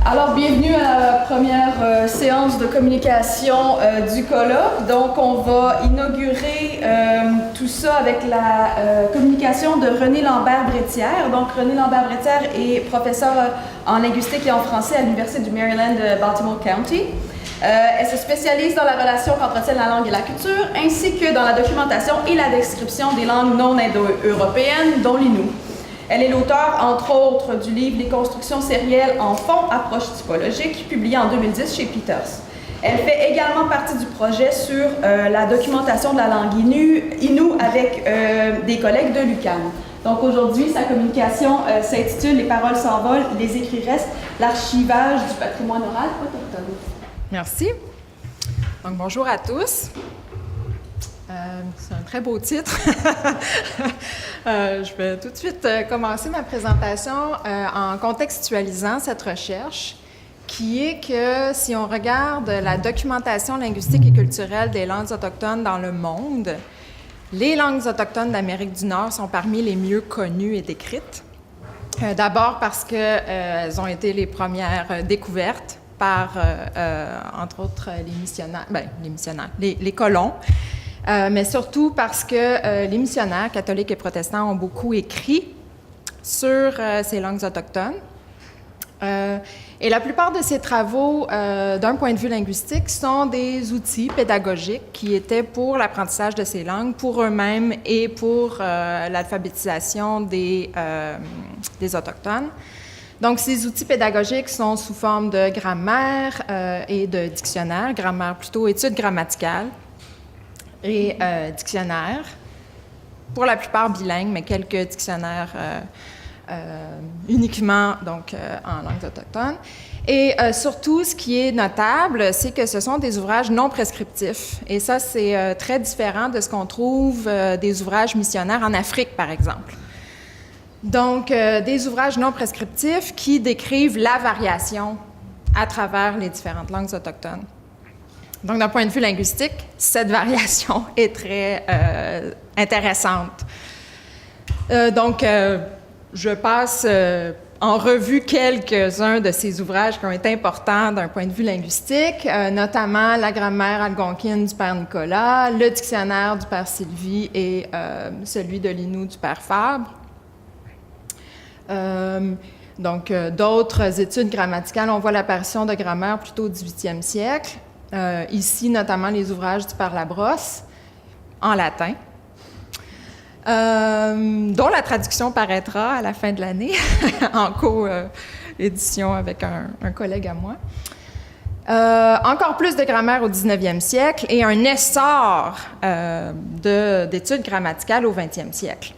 Alors, bienvenue à la première séance de communication du colloque. Donc, on va inaugurer tout ça avec la communication de Renée Lambert-Brétière. Donc, Renée Lambert-Brétière est professeure en linguistique et en français à l'Université du Maryland de Baltimore County. Elle se spécialise dans la relation qu'entretiennent la langue et la culture, ainsi que dans la documentation et la description des langues non indo-européennes, dont l'Innu. Elle est l'auteure, entre autres, du livre « Les constructions sérielles en fond, approche typologique », publié en 2010 chez Peters. Elle fait également partie du projet sur la documentation de la langue Innu avec des collègues de l'UQAM. Donc aujourd'hui, sa communication s'intitule « Les paroles s'envolent, les écrits restent, l'archivage du patrimoine oral autochtone ». Merci. Donc bonjour à tous. C'est un très beau titre. Je vais tout de suite commencer ma présentation en contextualisant cette recherche, qui est que si on regarde la documentation linguistique et culturelle des langues autochtones dans le monde, les langues autochtones d'Amérique du Nord sont parmi les mieux connues et décrites. D'abord parce qu'elles ont été les premières découvertes par, entre autres, les colons. Mais surtout parce que les missionnaires catholiques et protestants ont beaucoup écrit sur ces langues autochtones. Et la plupart de ces travaux, d'un point de vue linguistique, sont des outils pédagogiques qui étaient pour l'apprentissage de ces langues, pour eux-mêmes et pour l'alphabétisation des Autochtones. Donc, ces outils pédagogiques sont sous forme de grammaire et de dictionnaire, grammaire plutôt étude grammaticale, et dictionnaires, pour la plupart bilingues, mais quelques dictionnaires uniquement donc, en langue autochtone. Et surtout, ce qui est notable, c'est que ce sont des ouvrages non prescriptifs. Et ça, c'est très différent de ce qu'on trouve des ouvrages missionnaires en Afrique, par exemple. Donc, des ouvrages non prescriptifs qui décrivent la variation à travers les différentes langues autochtones. Donc, d'un point de vue linguistique, cette variation est très intéressante. Je passe en revue quelques-uns de ces ouvrages qui ont été importants d'un point de vue linguistique, notamment la grammaire algonquine du père Nicolas, le dictionnaire du père Sylvie et celui de l'Innu du père Fabre. D'autres études grammaticales, on voit l'apparition de grammaire plutôt au 18e siècle. Ici, notamment les ouvrages du père Labrosse, en latin, dont la traduction paraîtra à la fin de l'année, en co-édition avec un collègue à moi. Encore plus de grammaire au 19e siècle et un essor d'études grammaticales au 20e siècle.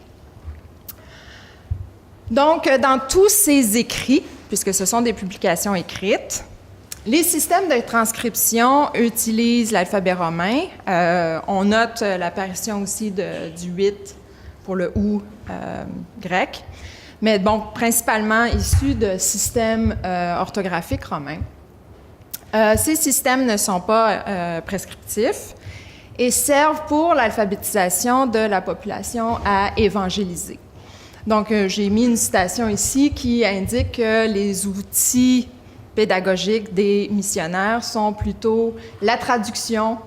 Donc, dans tous ces écrits, puisque ce sont des publications écrites, les systèmes de transcription utilisent l'alphabet romain. On note l'apparition aussi du 8 pour le ou grec, mais bon, principalement issus de systèmes orthographiques romains. Ces systèmes ne sont pas prescriptifs et servent pour l'alphabétisation de la population à évangéliser. Donc, j'ai mis une citation ici qui indique que les outils pédagogiques des missionnaires sont plutôt la traduction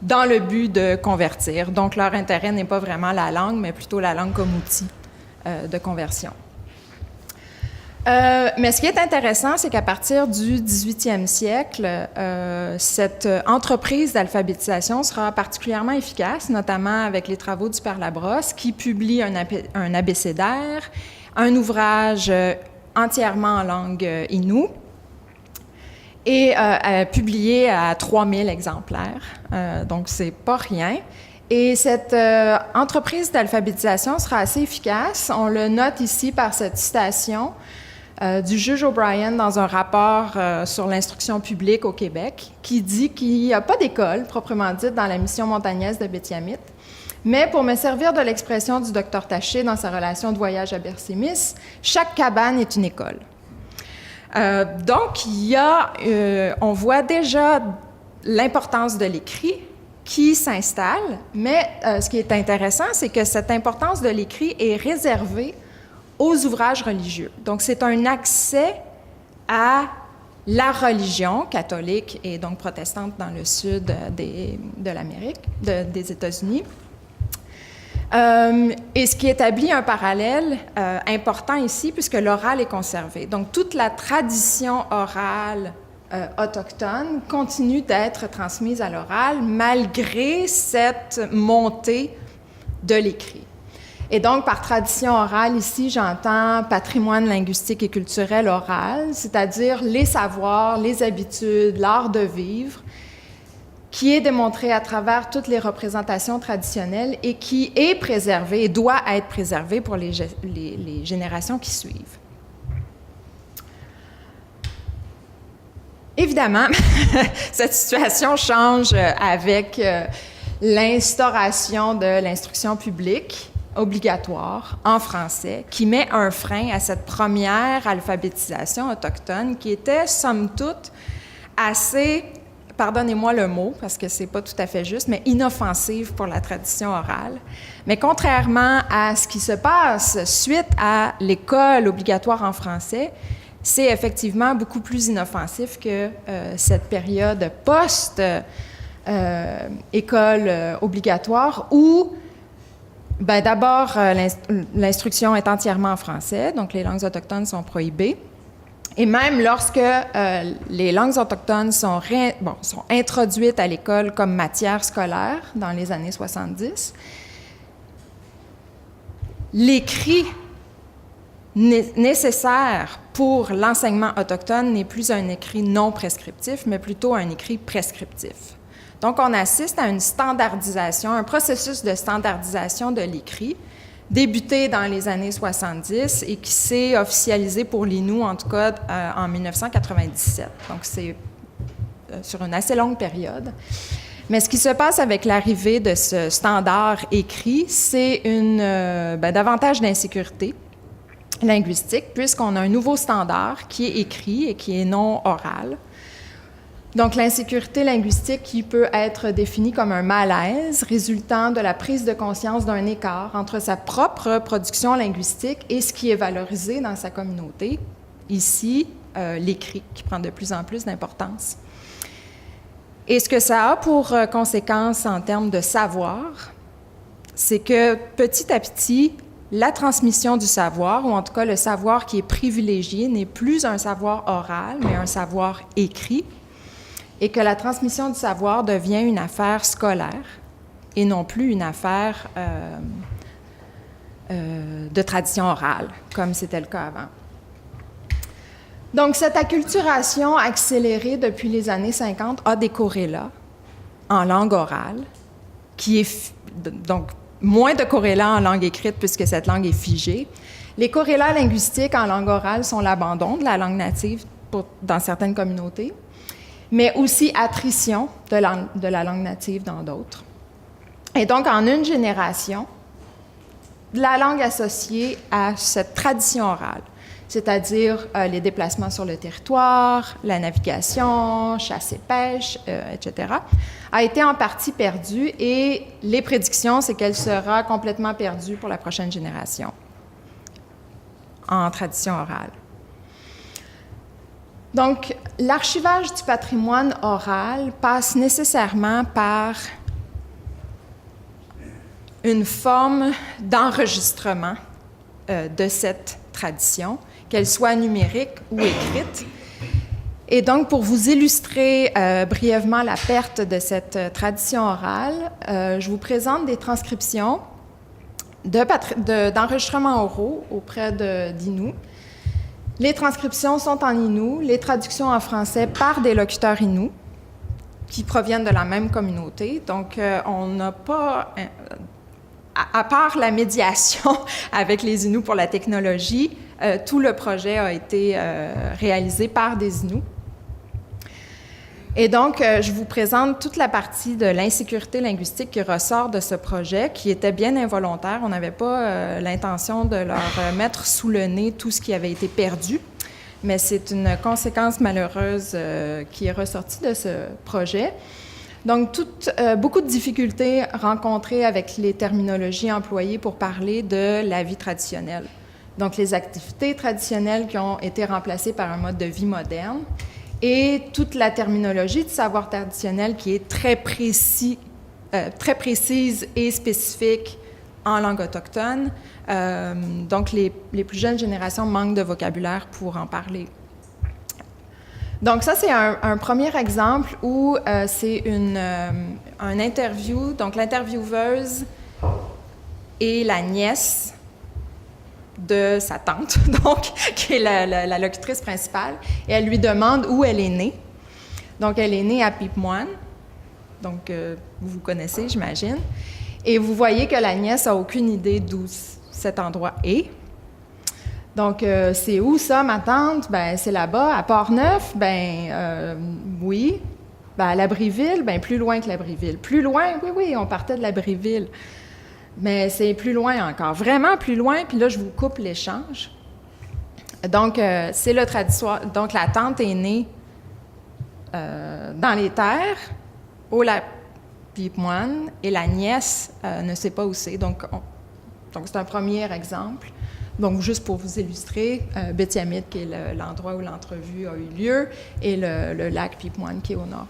dans le but de convertir. Donc, leur intérêt n'est pas vraiment la langue, mais plutôt la langue comme outil de conversion. Mais ce qui est intéressant, c'est qu'à partir du 18e siècle, cette entreprise d'alphabétisation sera particulièrement efficace, notamment avec les travaux du père Labrosse, qui publie un abécédaire, un ouvrage entièrement en langue Innu, et publié à 3000 exemplaires. Donc, c'est pas rien. Et cette entreprise d'alphabétisation sera assez efficace. On le note ici par cette citation du juge O'Brien dans un rapport sur l'instruction publique au Québec, qui dit qu'il n'y a pas d'école, proprement dite, dans la mission montagnaise de Bétiamit. Mais pour me servir de l'expression du docteur Taché dans sa relation de voyage à Bersémis, chaque cabane est une école. Donc, on voit déjà l'importance de l'écrit qui s'installe, mais ce qui est intéressant, c'est que cette importance de l'écrit est réservée aux ouvrages religieux. Donc, c'est un accès à la religion catholique et donc protestante dans le sud de l'Amérique, des États-Unis. Et ce qui établit un parallèle important ici, puisque l'oral est conservé. Donc, toute la tradition orale autochtone continue d'être transmise à l'oral malgré cette montée de l'écrit. Et donc, par tradition orale, ici, j'entends patrimoine linguistique et culturel oral, c'est-à-dire les savoirs, les habitudes, l'art de vivre, qui est démontré à travers toutes les représentations traditionnelles et qui est préservé et doit être préservé pour les générations qui suivent. Évidemment, cette situation change avec l'instauration de l'instruction publique obligatoire en français, qui met un frein à cette première alphabétisation autochtone qui était, somme toute, assez, pardonnez-moi le mot, parce que c'est pas tout à fait juste, mais inoffensive pour la tradition orale. Mais contrairement à ce qui se passe suite à l'école obligatoire en français, c'est effectivement beaucoup plus inoffensif que cette période post-école obligatoire où, d'abord, l'instruction est entièrement en français, donc les langues autochtones sont prohibées. Et même lorsque les langues autochtones sont introduites à l'école comme matière scolaire dans les années 70, l'écrit nécessaire pour l'enseignement autochtone n'est plus un écrit non prescriptif, mais plutôt un écrit prescriptif. Donc, on assiste à une standardisation, un processus de standardisation de l'écrit, débuté dans les années 70 et qui s'est officialisé pour l'Innu, en tout cas, en 1997. Donc, c'est sur une assez longue période. Mais ce qui se passe avec l'arrivée de ce standard écrit, c'est davantage d'insécurité linguistique, puisqu'on a un nouveau standard qui est écrit et qui est non oral. Donc, l'insécurité linguistique qui peut être définie comme un malaise résultant de la prise de conscience d'un écart entre sa propre production linguistique et ce qui est valorisé dans sa communauté. Ici, l'écrit qui prend de plus en plus d'importance. Et ce que ça a pour conséquence en termes de savoir, c'est que petit à petit, la transmission du savoir, ou en tout cas le savoir qui est privilégié, n'est plus un savoir oral, mais un savoir écrit, et que la transmission du savoir devient une affaire scolaire et non plus une affaire de tradition orale, comme c'était le cas avant. Donc, cette acculturation accélérée depuis les années 50 a des corrélats en langue orale, qui est donc moins de corrélats en langue écrite puisque cette langue est figée. Les corrélats linguistiques en langue orale sont l'abandon de la langue native dans certaines communautés, mais aussi attrition de la langue native dans d'autres. Et donc, en une génération, la langue associée à cette tradition orale, c'est-à-dire les déplacements sur le territoire, la navigation, chasse et pêche, etc., a été en partie perdue et les prédictions, c'est qu'elle sera complètement perdue pour la prochaine génération en tradition orale. Donc, l'archivage du patrimoine oral passe nécessairement par une forme d'enregistrement de cette tradition, qu'elle soit numérique ou écrite. Et donc, pour vous illustrer brièvement la perte de cette tradition orale, je vous présente des transcriptions d'enregistrements oraux auprès d'Innu. Les transcriptions sont en Innu, les traductions en français par des locuteurs Innu qui proviennent de la même communauté. Donc, on n'a pas, à part la médiation avec les Inuits pour la technologie, tout le projet a été réalisé par des Inuits. Et donc, je vous présente toute la partie de l'insécurité linguistique qui ressort de ce projet, qui était bien involontaire. On n'avait pas l'intention de leur mettre sous le nez tout ce qui avait été perdu, mais c'est une conséquence malheureuse qui est ressortie de ce projet. Donc, beaucoup de difficultés rencontrées avec les terminologies employées pour parler de la vie traditionnelle. Donc, les activités traditionnelles qui ont été remplacées par un mode de vie moderne et toute la terminologie du savoir traditionnel qui est très précise et spécifique en langue autochtone. Donc, les plus jeunes générations manquent de vocabulaire pour en parler. Donc, ça, c'est un premier exemple où c'est un interview. Donc, l'intervieweuse est la nièce de sa tante, donc, qui est la locutrice principale, et elle lui demande où elle est née. Donc, elle est née à Pipemoine, donc vous connaissez, j'imagine, et vous voyez que la nièce n'a aucune idée d'où cet endroit est. Donc, c'est où ça, ma tante? Ben, c'est là-bas, à Port-Neuf? Ben, oui. Ben, à Labréville? Ben, plus loin que Labréville. Plus loin? Oui, on partait de Labréville. Mais c'est plus loin encore, vraiment plus loin, puis là, je vous coupe l'échange. Donc, c'est le traditoire. Donc, la tante est née dans les terres, au lac Pipemoine, et la nièce ne sait pas où c'est. Donc, c'est un premier exemple. Donc, juste pour vous illustrer, Bétiamit, qui est l'endroit où l'entrevue a eu lieu, et le lac Pipemoine, qui est au nord.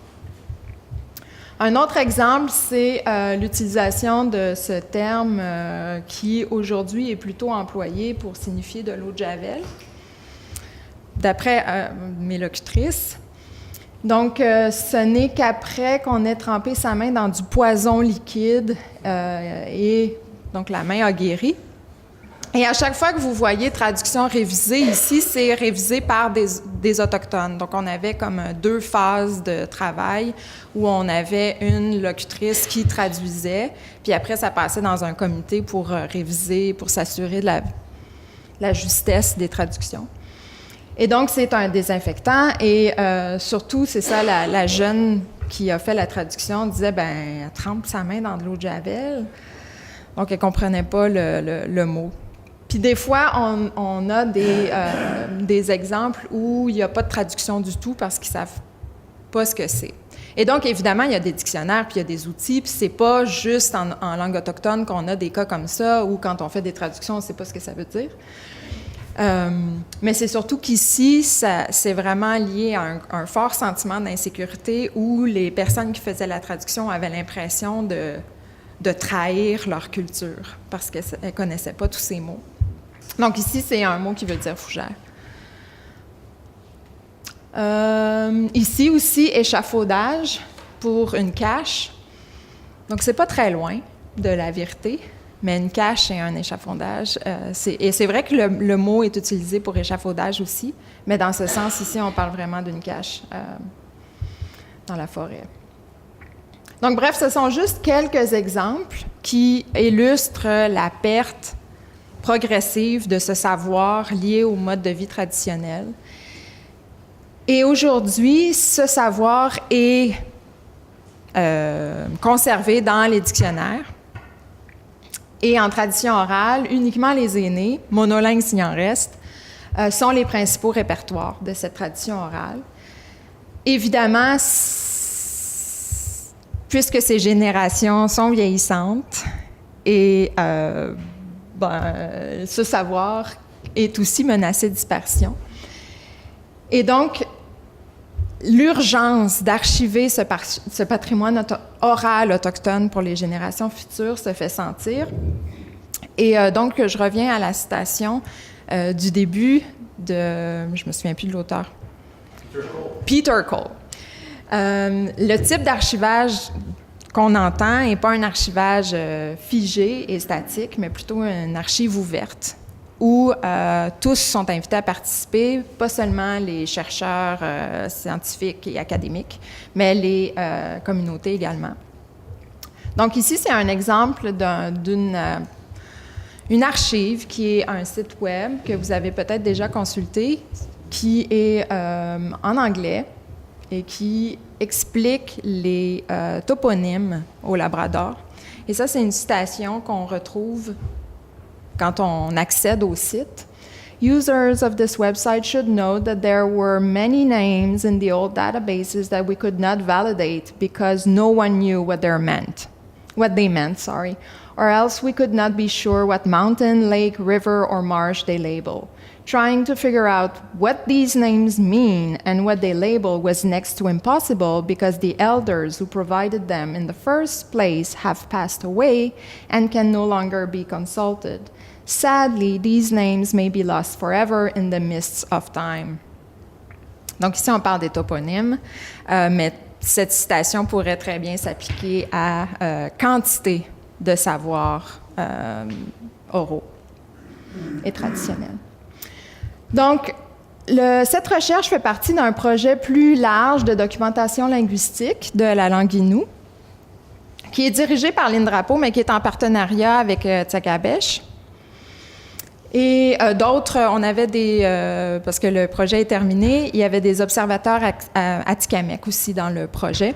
Un autre exemple, c'est l'utilisation de ce terme qui, aujourd'hui, est plutôt employé pour signifier de l'eau de Javel, d'après mes locutrices. Donc, ce n'est qu'après qu'on ait trempé sa main dans du poison liquide et donc la main a guéri. Et à chaque fois que vous voyez traduction révisée, ici, c'est révisé par des Autochtones. Donc, on avait comme 2 phases de travail où on avait une locutrice qui traduisait, puis après, ça passait dans un comité pour réviser, pour s'assurer de la justesse des traductions. Et donc, c'est un désinfectant et surtout, c'est ça, la jeune qui a fait la traduction disait, ben, elle trempe sa main dans de l'eau de Javel. Donc, elle ne comprenait pas le mot. Puis des fois, on a des exemples où il n'y a pas de traduction du tout parce qu'ils ne savent pas ce que c'est. Et donc, évidemment, il y a des dictionnaires, puis il y a des outils, puis c'est pas juste en langue autochtone qu'on a des cas comme ça, ou quand on fait des traductions, on ne sait pas ce que ça veut dire. Mais c'est surtout qu'ici, c'est vraiment lié à un fort sentiment d'insécurité où les personnes qui faisaient la traduction avaient l'impression de trahir leur culture parce qu'elles ne connaissaient pas tous ces mots. Donc ici, c'est un mot qui veut dire fougère. Ici aussi, échafaudage pour une cache. Donc, c'est pas très loin de la vérité, mais une cache et un échafaudage. Et c'est vrai que le mot est utilisé pour échafaudage aussi, mais dans ce sens, ici, on parle vraiment d'une cache dans la forêt. Donc, bref, ce sont juste quelques exemples qui illustrent la perte progressive de ce savoir lié au mode de vie traditionnel. Et aujourd'hui, ce savoir est conservé dans les dictionnaires. Et en tradition orale, uniquement les aînés, monolingues s'il en reste, sont les principaux répertoires de cette tradition orale. Évidemment, puisque ces générations sont vieillissantes, et ce savoir est aussi menacé de dispersion. Et donc, l'urgence d'archiver ce patrimoine oral autochtone pour les générations futures se fait sentir. Et donc, je reviens à la citation du début de... Je me souviens plus de l'auteur. Peter Cole. Le type d'archivage qu'on entend n'est pas un archivage figé et statique, mais plutôt une archive ouverte, où tous sont invités à participer, pas seulement les chercheurs scientifiques et académiques, mais les communautés également. Donc ici, c'est un exemple d'une archive qui est un site web que vous avez peut-être déjà consulté, qui est en anglais et qui explique les toponymes au Labrador. Et ça, c'est une citation qu'on retrouve quand on accède au site. Users of this website should note that there were many names in the old databases that we could not validate because no one knew what they meant, or else we could not be sure what mountain, lake, river, or marsh they label. Trying to figure out what these names mean and what they label was next to impossible because the elders who provided them in the first place have passed away and can no longer be consulted. Sadly, these names may be lost forever in the mists of time. Donc ici, on parle des toponymes, mais cette citation pourrait très bien s'appliquer à quantité de savoirs oraux et traditionnels. Donc, cette recherche fait partie d'un projet plus large de documentation linguistique de la langue Innu, qui est dirigé par l'INDRAPO, mais qui est en partenariat avec Tsakabesh. Et d'autres, on avait parce que le projet est terminé, il y avait des observateurs à Atikamekw aussi dans le projet.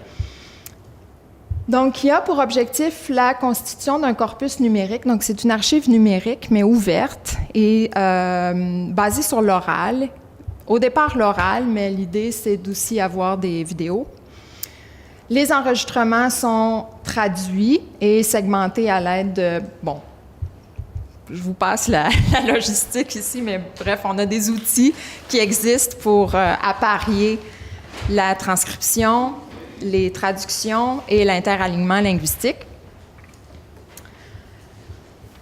Donc, il y a pour objectif la constitution d'un corpus numérique. Donc, c'est une archive numérique, mais ouverte et basée sur l'oral. Au départ, l'oral, mais l'idée, c'est d'aussi avoir des vidéos. Les enregistrements sont traduits et segmentés à l'aide de... Bon, je vous passe la logistique ici, mais bref, on a des outils qui existent pour apparier la transcription, les traductions et l'interalignement linguistique.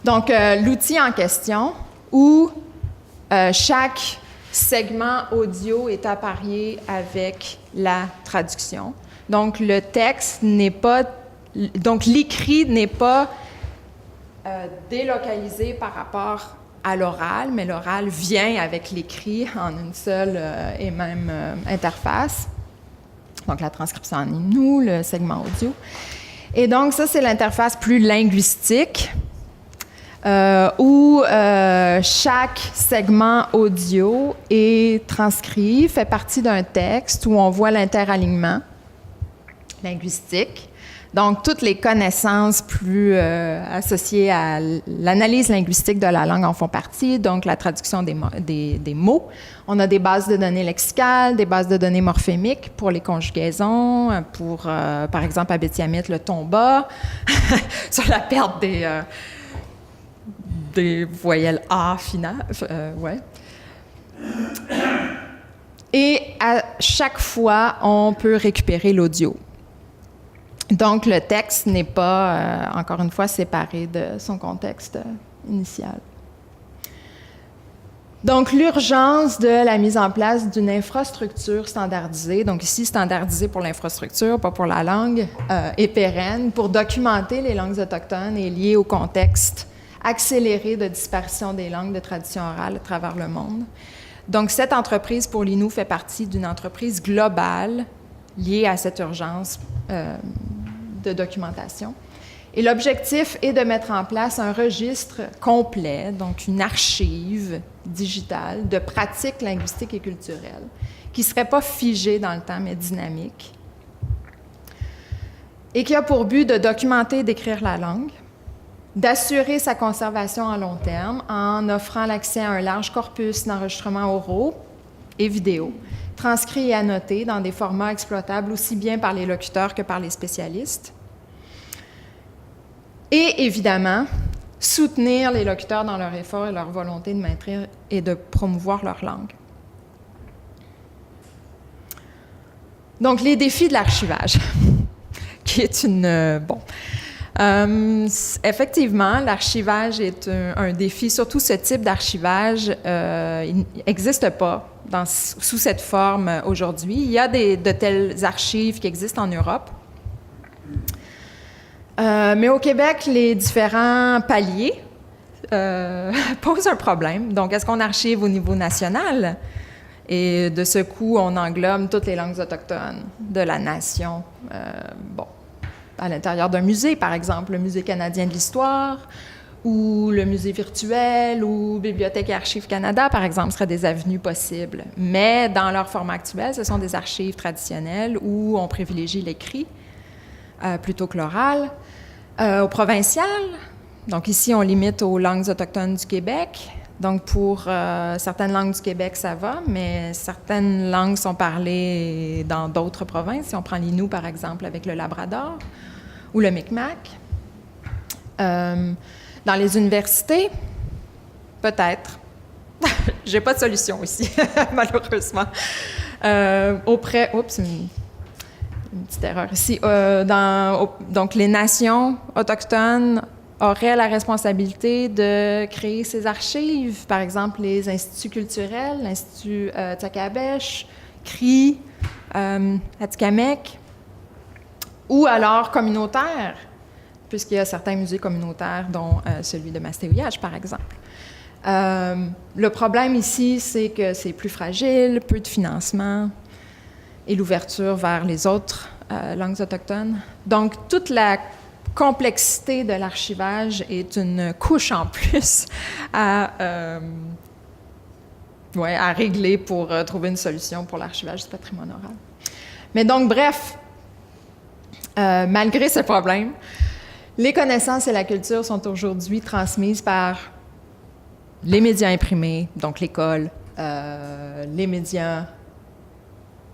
Donc, l'outil en question où chaque segment audio est apparié avec la traduction. Donc, le texte n'est pas... Donc, l'écrit n'est pas délocalisé par rapport à l'oral, mais l'oral vient avec l'écrit en une seule et même interface. Donc, la transcription en Innu, le segment audio. Et donc, ça, c'est l'interface plus linguistique où chaque segment audio est transcrit, fait partie d'un texte où on voit l'interalignement linguistique. Donc, toutes les connaissances plus associées à l'analyse linguistique de la langue en font partie, donc la traduction des mots. On a des bases de données lexicales, des bases de données morphémiques pour les conjugaisons, pour, par exemple, à Betty-Amit, le ton bas, sur la perte des voyelles A finales. Ouais. Et à chaque fois, on peut récupérer l'audio. Donc, le texte n'est pas, encore une fois, séparé de son contexte initial. Donc, l'urgence de la mise en place d'une infrastructure standardisée, donc ici standardisée pour l'infrastructure, pas pour la langue, et pérenne, pour documenter les langues autochtones et liées au contexte accéléré de disparition des langues de tradition orale à travers le monde. Donc, cette entreprise pour l'Innu fait partie d'une entreprise globale liée à cette urgence de documentation. Et l'objectif est de mettre en place un registre complet, donc une archive digitale de pratiques linguistiques et culturelles, qui ne serait pas figée dans le temps, mais dynamique, et qui a pour but de documenter et d'écrire la langue, d'assurer sa conservation à long terme en offrant l'accès à un large corpus d'enregistrements oraux et vidéo, transcrits et annotés dans des formats exploitables aussi bien par les locuteurs que par les spécialistes. Et évidemment, soutenir les locuteurs dans leur effort et leur volonté de maintenir et de promouvoir leur langue. Donc, les défis de l'archivage, qui est une... effectivement, l'archivage est un défi, surtout ce type d'archivage, il n'existe pas sous cette forme aujourd'hui. Il y a de telles archives qui existent en Europe. Mais au Québec, les différents paliers posent un problème. Donc, est-ce qu'on archive au niveau national? Et de ce coup, on englobe toutes les langues autochtones de la nation. À l'intérieur d'un musée, par exemple, le Musée canadien de l'histoire, ou le musée virtuel, ou Bibliothèque et Archives Canada, par exemple, seraient des avenues possibles. Mais dans leur format actuel, ce sont des archives traditionnelles où on privilégie l'écrit plutôt que l'oral. Au provincial, donc ici, on limite aux langues autochtones du Québec. Donc, pour certaines langues du Québec, ça va, mais certaines langues sont parlées dans d'autres provinces. Si on prend l'Innu, par exemple, avec le Labrador ou le Micmac. Dans les universités, peut-être. J'ai pas de solution ici, malheureusement. Oups, une petite erreur ici. Donc, les nations autochtones auraient la responsabilité de créer ces archives, par exemple les instituts culturels, l'Institut Takabesh, CRI, Atikamekw, ou alors communautaires, puisqu'il y a certains musées communautaires, dont celui de Mastéouillage, par exemple. Le problème ici, c'est que c'est plus fragile, peu de financement et l'ouverture vers les autres langues autochtones. Donc, toute la complexité de l'archivage est une couche en plus à régler pour trouver une solution pour l'archivage du patrimoine oral. Mais donc, bref, malgré ce problème, les connaissances et la culture sont aujourd'hui transmises par les médias imprimés, donc l'école, les médias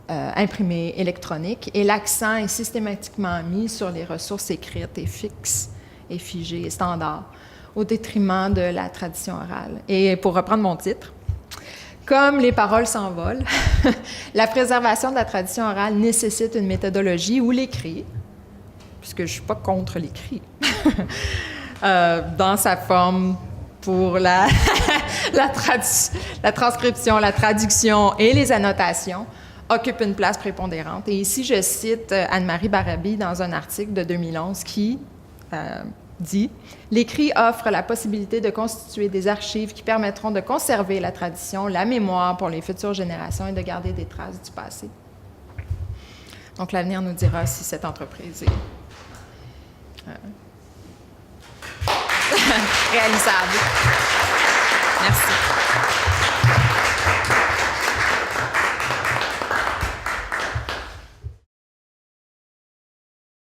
imprimés électroniques, et l'accent est systématiquement mis sur les ressources écrites et fixes, et figées, et standards, au détriment de la tradition orale. Et pour reprendre mon titre, comme les paroles s'envolent, la préservation de la tradition orale nécessite une méthodologie où l'écrit, puisque je ne suis pas contre l'écrit, dans sa forme pour la transcription, la traduction et les annotations, occupe une place prépondérante. Et ici, je cite Anne-Marie Barabi dans un article de 2011 qui dit « L'écrit offre la possibilité de constituer des archives qui permettront de conserver la tradition, la mémoire pour les futures générations et de garder des traces du passé. » Donc, l'avenir nous dira si cette entreprise est réalisable. Merci.